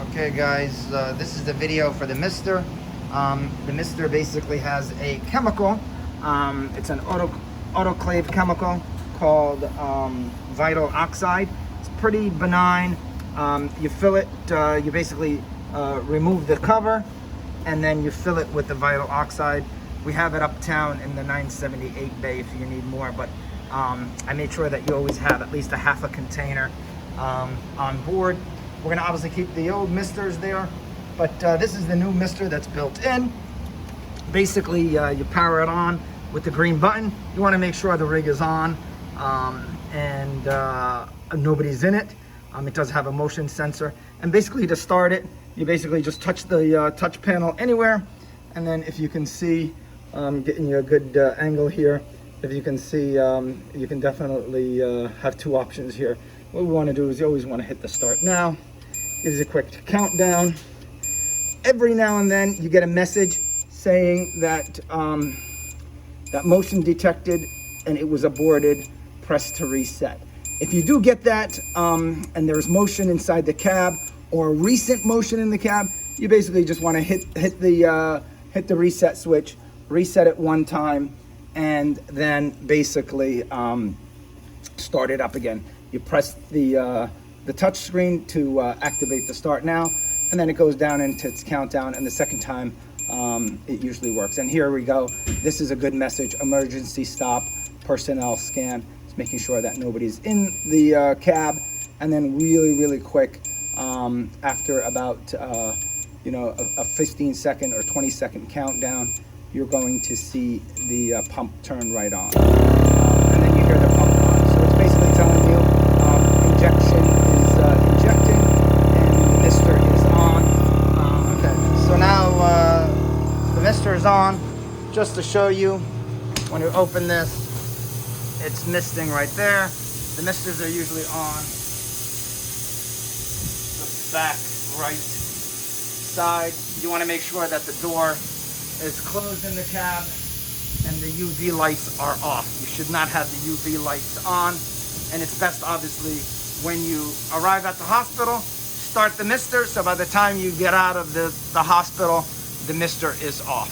Okay guys, this is the video for the mister. The mister basically has a chemical. It's an autoclave chemical called vital oxide. It's pretty benign. You fill it, you basically remove the cover and then you fill it with the vital oxide. We have it uptown in the 978 bay if you need more, but I made sure that you always have at least a half a container on board. We're gonna obviously keep the old misters there, but this is the new mister that's built in. Basically, you power it on with the green button. You wanna make sure the rig is on and nobody's in it. It does have a motion sensor. And basically to start it, you basically just touch the touch panel anywhere. And then if you can see, getting you a good angle here, if you can see, you can definitely have two options here. What we want to do is you always want to hit the start now. Gives you a quick countdown. Every now and then you get a message saying that that motion detected and it was aborted, press to reset. If you do get that and there's motion inside the cab or recent motion in the cab, you basically just want to hit the reset switch, reset it one time, and then basically start it up again. You press the touch screen to activate the start now, and then it goes down into its countdown, and the second time it usually works. And here we go. This is a good message: emergency stop, personnel scan. It's making sure that nobody's in the cab, and then really quick, after about a 15-second or 20-second countdown, you're going to see the pump turn right on, and then you hear the pump on. So it's basically telling you injection is injecting and the mister is on. Okay, so now the mister is on. Just to show you, when you open this, it's misting right there. The misters are usually on the back right side. You want to make sure that the door is closed in the cab and the UV lights are off. You should not have the UV lights on, and it's best obviously when you arrive at the hospital, start the mister, so by the time you get out of the hospital, the mister is off.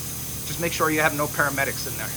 Just make sure you have no paramedics in there.